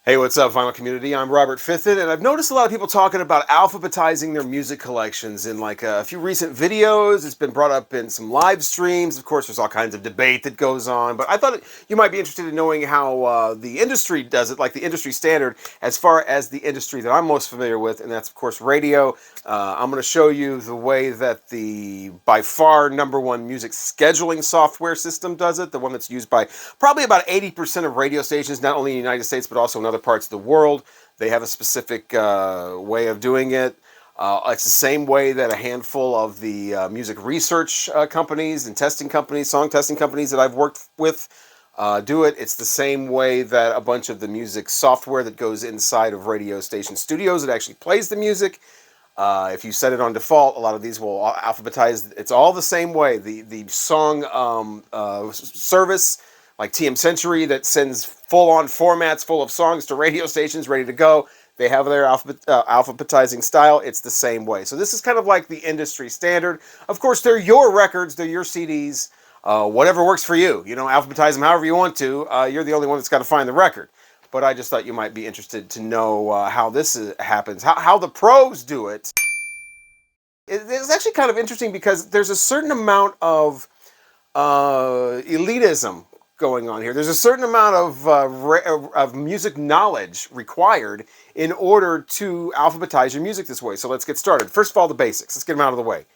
Hey, what's up, vinyl community? I'm Robert Fitton, and I've noticed a lot of people talking about alphabetizing their music collections in like a few recent videos. It's been brought up in some live streams. Of course, there's all kinds of debate that goes on, but I thought you might be interested in knowing how the industry does it, like the industry standard, as far as the industry that I'm most familiar with, and that's, of course, radio. I'm going to show you the way that the by far #1 music scheduling software system does it, the one that's used by probably about 80% of radio stations, not only in the United States, but also in other parts of the world. They have a specific way of doing it. It's the same way that a handful of the music research companies and testing companies, song testing companies that I've worked with do it. It's the same way that a bunch of the music software that goes inside of radio station studios that actually plays the music. If you set it on default, a lot of these will alphabetize. It's all the same way. The song service, like TM Century, that sends full-on formats full of songs to radio stations ready to go. They have their alphabetizing style. It's the same way. So this is kind of like the industry standard. Of course, they're your records. They're your CDs. Whatever works for you. You know, alphabetize them however you want to. You're the only one that's got to find the record. But I just thought you might be interested to know how this happens, how the pros do it. It's actually kind of interesting because there's a certain amount of elitism going on here. There's a certain amount of music knowledge required in order to alphabetize your music this way. So let's get started. First of all, the basics. Let's get them out of the way.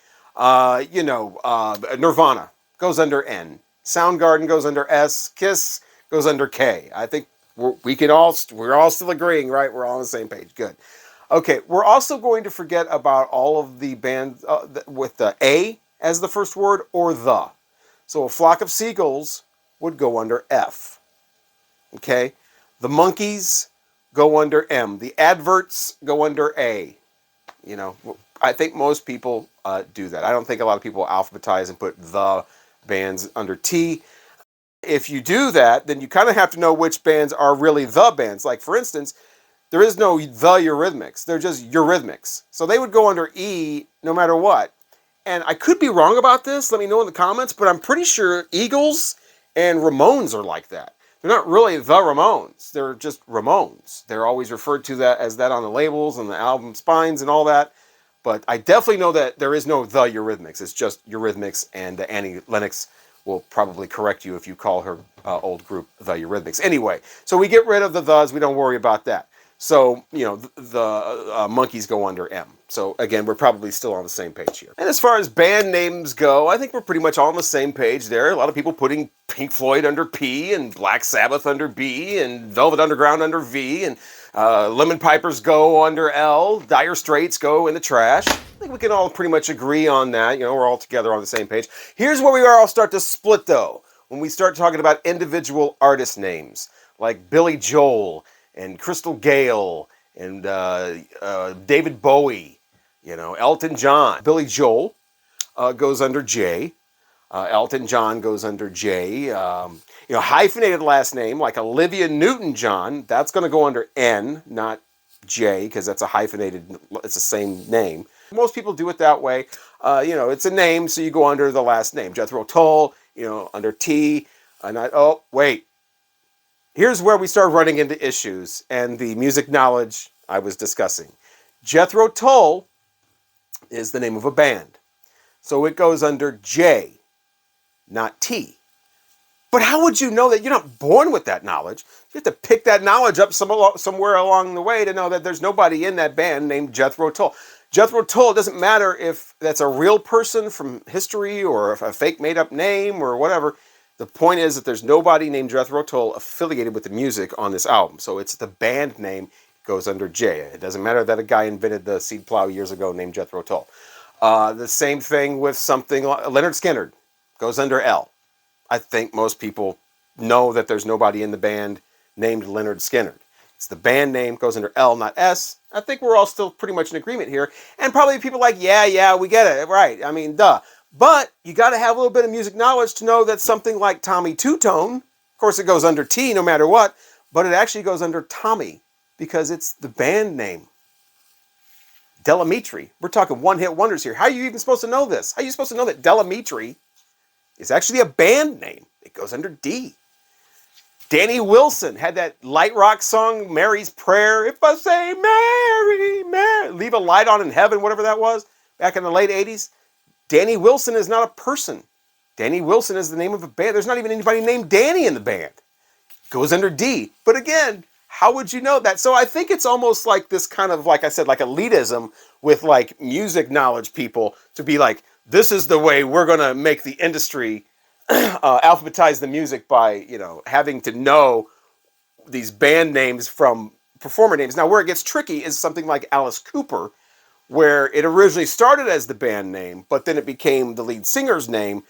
Nirvana goes under N. Soundgarden goes under S. Kiss goes under K. I think we're all still agreeing, right? We're all on the same page. Good. Okay, we're also going to forget about all of the bands with the A as the first word or the. So a flock of seagulls would go under F. Okay? The monkeys go under M. The adverts go under A. You know, I think most people do that. I don't think a lot of people alphabetize and put the bands under T. If you do that, then you kind of have to know which bands are really the bands. Like, for instance, there is no the Eurythmics. They're just Eurythmics. So they would go under E no matter what. And I could be wrong about this. Let me know in the comments. But I'm pretty sure Eagles and Ramones are like that. They're not really the Ramones. They're just Ramones. They're always referred to that as that on the labels and the album spines and all that. But I definitely know that there is no the Eurythmics. It's just Eurythmics, and Annie Lennox will probably correct you if you call her old group the Eurythmics. Anyway, so we get rid of the thes. We don't worry about that. So, you know, the monkeys go under M. So, again, we're probably still on the same page here. And as far as band names go, I think we're pretty much all on the same page there. A lot of people putting Pink Floyd under P and Black Sabbath under B and Velvet Underground under V and Lemon Pipers go under L. Dire Straits go in the trash. I think we can all pretty much agree on that. You know, we're all together on the same page. Here's where we all start to split, though. When we start talking about individual artist names, like Billy Joel and Crystal Gale and David Bowie, you know, Elton John. Billy Joel goes under J. Elton John goes under J. Hyphenated last name like Olivia Newton-John, that's going to go under N, not J, because that's a hyphenated, it's the same name. Most people do it that way. It's a name, so you go under the last name. Jethro Tull, under T. Here's where we start running into issues and the music knowledge I was discussing. Jethro Tull is the name of a band. So it goes under J, not T. But how would you know that? You're not born with that knowledge. You have to pick that knowledge up somewhere along the way to know that there's nobody in that band named Jethro Tull. Jethro Tull, it doesn't matter if that's a real person from history or a fake made-up name or whatever. The point is that there's nobody named Jethro Tull affiliated with the music on this album. So it's the band name goes under J. It doesn't matter that a guy invented the seed plow years ago named Jethro Tull. The same thing with something like Lynyrd Skynyrd goes under L. I think most people know that there's nobody in the band named Lynyrd Skynyrd. It's the band name goes under L, not S. I think we're all still pretty much in agreement here. And probably people like, yeah, we get it. Right. I mean, duh. But you got to have a little bit of music knowledge to know that something like Tommy Two-Tone, of course it goes under T no matter what, but it actually goes under Tommy because it's the band name. Delamitri. We're talking one-hit wonders here. How are you even supposed to know this? How are you supposed to know that Delamitri is actually a band name? It goes under D. Danny Wilson had that light rock song, Mary's Prayer. If I say Mary, Mary, leave a light on in heaven, whatever that was, back in the late 80s. Danny Wilson is not a person. Danny Wilson is the name of a band. There's not even anybody named Danny in the band. Goes under D. But again, how would you know that? So I think it's almost like this kind of, like I said, like elitism with like music knowledge people to be like, this is the way we're going to make the industry alphabetize the music by, you know, having to know these band names from performer names. Now, where it gets tricky is something like Alice Cooper, where it originally started as the band name, but then it became the lead singer's name.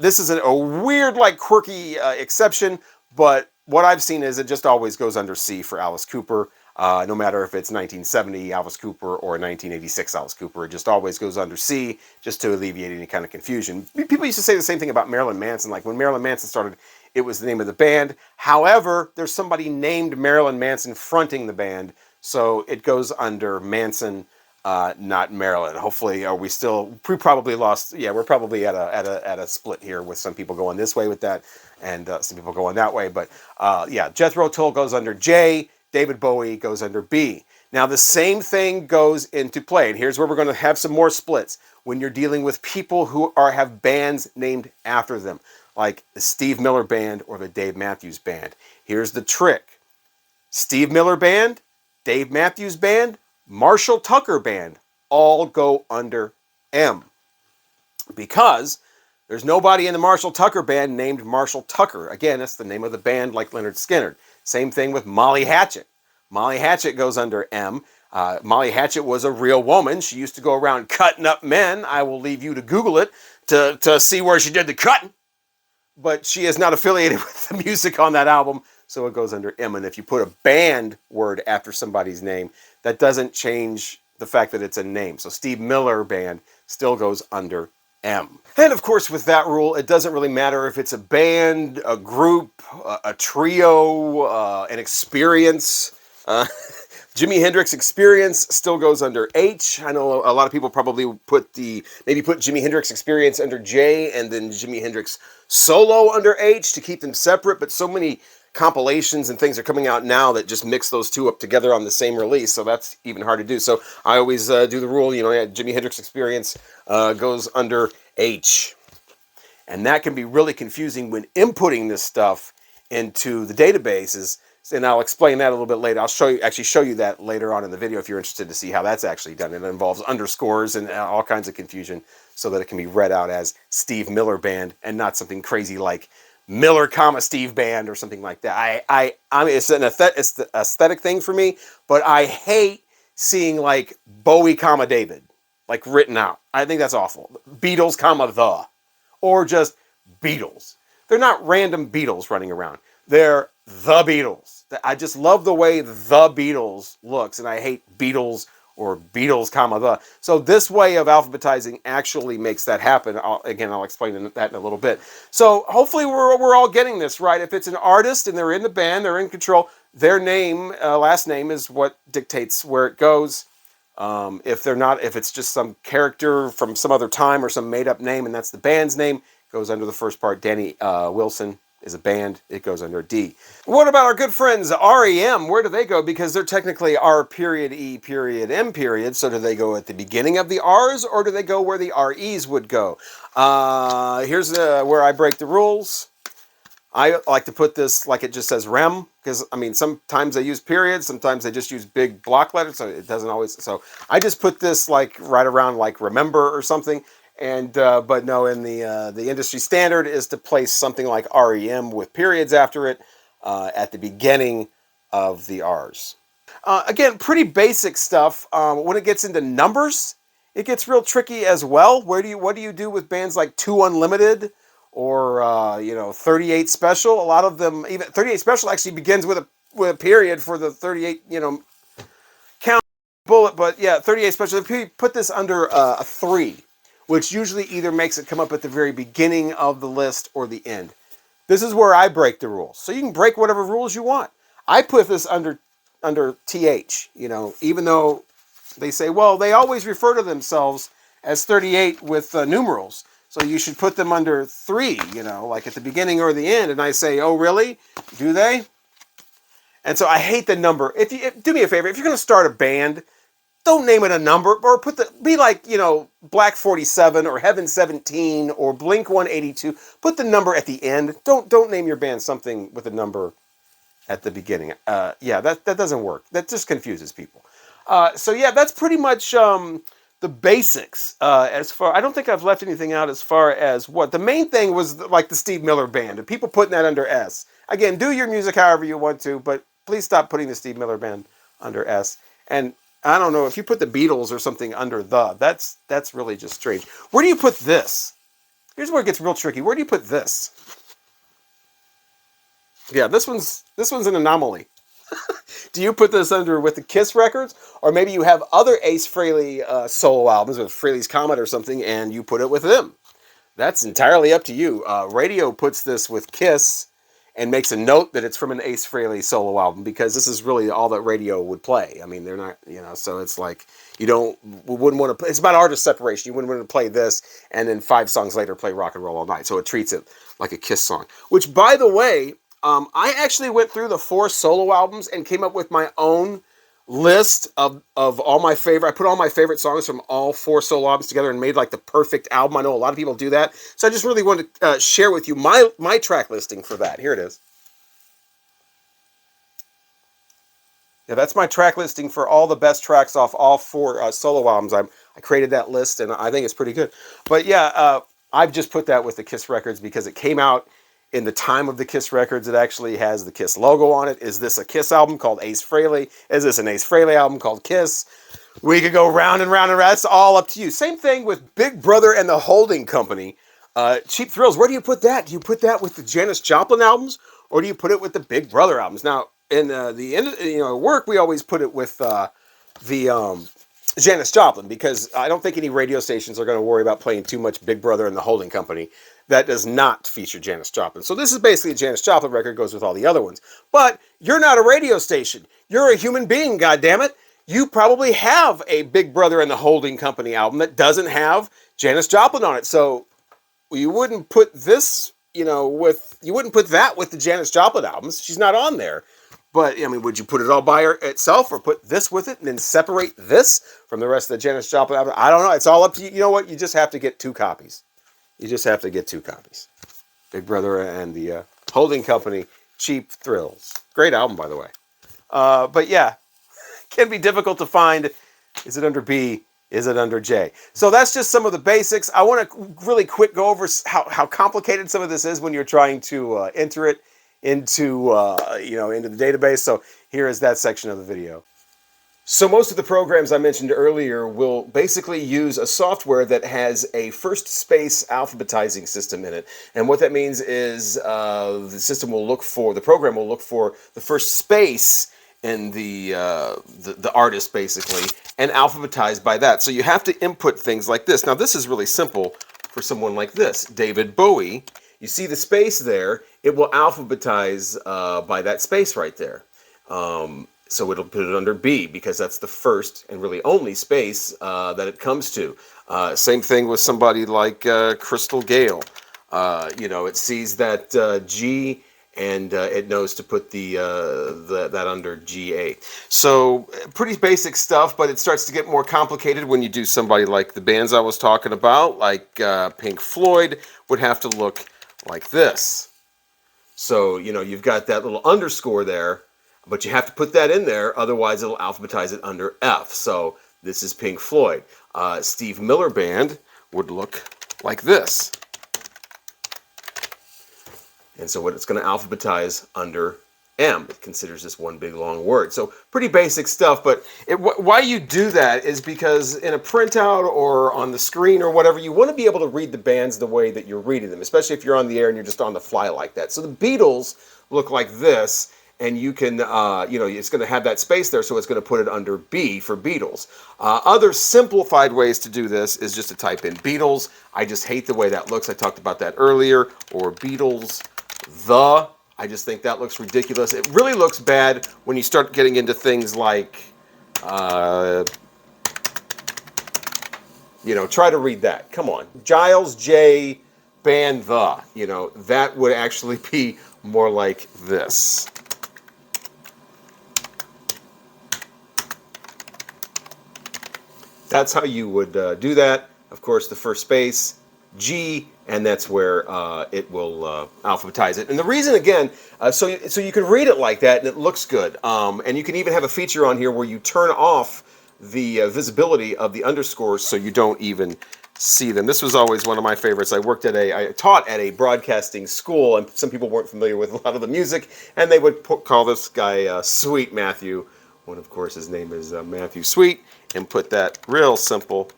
This is a weird, like quirky exception, but what I've seen is it just always goes under C for Alice Cooper. No matter if it's 1970 Alice Cooper or 1986 Alice Cooper, it just always goes under C, just to alleviate any kind of confusion. People used to say the same thing about Marilyn Manson. Like when Marilyn Manson started, it was the name of the band. However, there's somebody named Marilyn Manson fronting the band, so it goes under Manson, not Marilyn. Hopefully, are we still? We probably lost. Yeah, we're probably at a split here with some people going this way with that, and some people going that way. But yeah, Jethro Tull goes under J. David Bowie goes under B. Now the same thing goes into play, and here's where we're going to have some more splits when you're dealing with people who have bands named after them, like the Steve Miller Band or the Dave Matthews Band. Here's the trick. Steve Miller Band, Dave Matthews Band, Marshall Tucker Band all go under M, because there's nobody in the Marshall Tucker Band named Marshall Tucker. Again, that's the name of the band, like Lynyrd Skynyrd. Same thing with Molly Hatchet. Molly Hatchet goes under M. Molly Hatchet was a real woman. She used to go around cutting up men. I will leave you to Google it to see where she did the cutting. But she is not affiliated with the music on that album, so it goes under M. And if you put a band word after somebody's name, that doesn't change the fact that it's a name. So Steve Miller Band still goes under M. And of course, with that rule, it doesn't really matter if it's a band, a group, a trio, an experience. Jimi Hendrix Experience still goes under H. I know a lot of people probably maybe put Jimi Hendrix Experience under J and then Jimi Hendrix Solo under H to keep them separate, but so many compilations and things are coming out now that just mix those two up together on the same release, so that's even hard to do. So I always do the rule, you know, Jimi Hendrix Experience goes under H. And that can be really confusing when inputting this stuff into the databases, and I'll explain that a little bit later. I'll show you that later on in the video if you're interested to see how that's actually done. It involves underscores and all kinds of confusion so that it can be read out as Steve Miller Band and not something crazy like Miller, Steve Band or something like that. I mean, it's the aesthetic thing for me, but I hate seeing like Bowie, David, like written out. I think that's awful. Beatles, the, or just Beatles. They're not random Beatles running around. They're the Beatles. I just love the way the Beatles looks, and I hate Beatles or Beatles, the. So this way of alphabetizing actually makes that happen. I'll explain that in a little bit. So hopefully we're all getting this right. If it's an artist and they're in the band, they're in control, their name, last name is what dictates where it goes. If it's just some character from some other time or some made-up name and that's the band's name, it goes under the first part. Danny Wilson is a band, it goes under D. What about our good friends REM? Where do they go? Because they're technically R period E period M period, so do they go at the beginning of the R's or do they go where the REs would go? Here's where I break the rules. I like to put this like it just says REM, because I mean sometimes they use periods, sometimes they just use big block letters, so it doesn't always. So I just put this like right around like remember or something. And but no, in the industry standard is to place something like REM with periods after it at the beginning of the R's. Again, pretty basic stuff. When it gets into numbers, it gets real tricky as well. What do you do with bands like 2 Unlimited or 38 Special? A lot of them, even 38 Special actually begins with a period for the 38 count bullet. But yeah, 38 Special. If you put this under a 3. Which usually either makes it come up at the very beginning of the list or the end. This is where I break the rules. So you can break whatever rules you want. I put this under TH, even though they say, well, they always refer to themselves as 38 with numerals. So you should put them under 3, you know, like at the beginning or the end. And I say, oh, really? Do they? And so I hate the number. Do me a favor, if you're going to start a band, don't name it a number, or be like, you know, Black 47 or Heaven 17 or Blink 182. Put the number at the end. Don't name your band something with a number at the beginning. Yeah, that doesn't work. That just confuses people. So yeah, that's pretty much the basics. I don't think I've left anything out as far as what the main thing was, like the Steve Miller Band and people putting that under S. Again, do your music however you want to, but please stop putting the Steve Miller Band under S. And I don't know if you put the Beatles or something under that's really just strange. Where do you put this? Here's where it gets real tricky. Where do you put this? Yeah, this one's an anomaly. Do you put this under with the Kiss records? Or maybe you have other Ace Frehley solo albums with Frehley's Comet or something, and you put it with them. That's entirely up to you. Radio puts this with Kiss and makes a note that it's from an Ace Frehley solo album, because this is really all that Radio would play. I mean, they're not, you know, so it's like we wouldn't want to play. It's about artist separation. You wouldn't want to play this and then 5 songs later play Rock and Roll All Night. So it treats it like a Kiss song, which, by the way, I actually went through the 4 solo albums and came up with my own list of all my favorite. I put all my favorite songs from all 4 solo albums together and made like the perfect album. I know a lot of people do that, so I just really wanted to share with you my track listing for that. Here it is. Yeah, that's my track listing for all the best tracks off all 4 solo albums. I created that list, and I think it's pretty good. But yeah, I've just put that with the Kiss records because it came out in the time of the Kiss records. It actually has the Kiss logo on it. Is this a Kiss album called Ace Frehley? Is this an Ace Frehley album called Kiss? We could go round and round and round. It's all up to you. Same thing with Big Brother and the Holding Company. Cheap Thrills, where do you put that? Do you put that with the Janis Joplin albums, or do you put it with the Big Brother albums? Now, in the end, you know, work, we always put it with the Janis Joplin, because I don't think any radio stations are going to worry about playing too much Big Brother and the Holding Company that does not feature Janis Joplin. So this is basically a Janis Joplin record, goes with all the other ones. But you're not a radio station. You're a human being, goddammit. You probably have a Big Brother and the Holding Company album that doesn't have Janis Joplin on it. So you wouldn't put this, you know, you wouldn't put that with the Janis Joplin albums. She's not on there. But, I mean, would you put it all by itself, or put this with it and then separate this from the rest of the Janis Joplin album? I don't know. It's all up to you. You know what? You just have to get 2 copies. You just have to get 2 copies. Big Brother and the Holding Company, Cheap Thrills. Great album, by the way. But yeah, can be difficult to find. Is it under B? Is it under J? So that's just some of the basics. I want to really quick go over how complicated some of this is when you're trying to enter it into into the database. So here is that section of the video. So most of the programs I mentioned earlier will basically use a software that has a first space alphabetizing system in it. And what that means is the program will look for the first space in the artist, basically, and alphabetize by that. So you have to input things like this. Now this is really simple for someone like this, David Bowie. You see the space there, it will alphabetize by that space right there. So it'll put it under B, because that's the first and really only space that it comes to. Same thing with somebody like Crystal Gale. It sees that G, and it knows to put that under GA. So pretty basic stuff, but it starts to get more complicated when you do somebody like the bands I was talking about, like Pink Floyd would have to look like this. So, you've got that little underscore there, but you have to put that in there, otherwise it'll alphabetize it under F. So this is Pink Floyd. Steve Miller Band would look like this. And so it's going to alphabetize under M. It considers this one big long word. So pretty basic stuff, but why you do that is because in a printout or on the screen or whatever, you want to be able to read the bands the way that you're reading them, especially if you're on the air and you're just on the fly like that. So the Beatles look like this, and you can, it's going to have that space there, so it's going to put it under B for Beatles. Other simplified ways to do this is just to type in Beatles. I just hate the way that looks. I talked about that earlier. Or Beatles, I just think that looks ridiculous. It really looks bad when you start getting into things like You know, try to read that. Come on. Giles J band the. You know, that would actually be more like this. That's how you would do that. Of course, the first space, G, and that's where it will alphabetize it. And the reason, again, so you can read it like that, and it looks good. And you can even have a feature on here where you turn off the visibility of the underscores so you don't even see them. This was always one of my favorites. I taught at a broadcasting school, and some people weren't familiar with a lot of the music, and they would call this guy Sweet Matthew, when of course his name is Matthew Sweet, and put that real simple,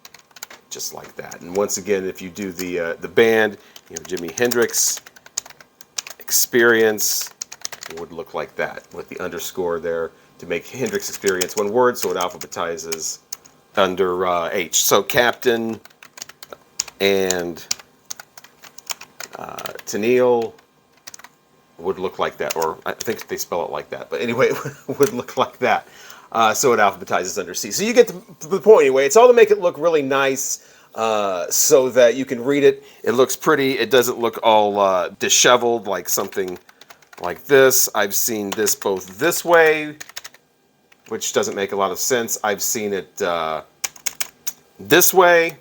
just like that. And once again, if you do the band, you know, Jimi Hendrix Experience, it would look like that with the underscore there to make Hendrix Experience one word, so it alphabetizes under H. So Captain and Tennille would look like that, or I think they spell it like that, but anyway, it would look like that. So it alphabetizes under C. So you get to the point anyway. It's all to make it look really nice so that you can read it. It looks pretty. It doesn't look all disheveled like something like this. I've seen this both this way, which doesn't make a lot of sense. I've seen it this way.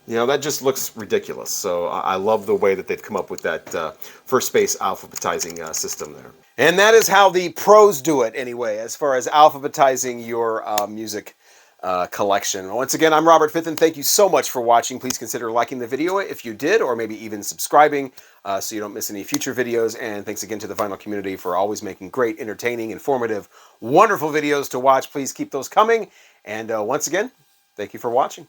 You know, that just looks ridiculous. So I love the way that they've come up with that first space alphabetizing system there. And that is how the pros do it anyway, as far as alphabetizing your music collection. Once again, I'm Robert Fitton. Thank you so much for watching. Please consider liking the video if you did, or maybe even subscribing so you don't miss any future videos. And thanks again to the vinyl community for always making great, entertaining, informative, wonderful videos to watch. Please keep those coming. And once again, thank you for watching.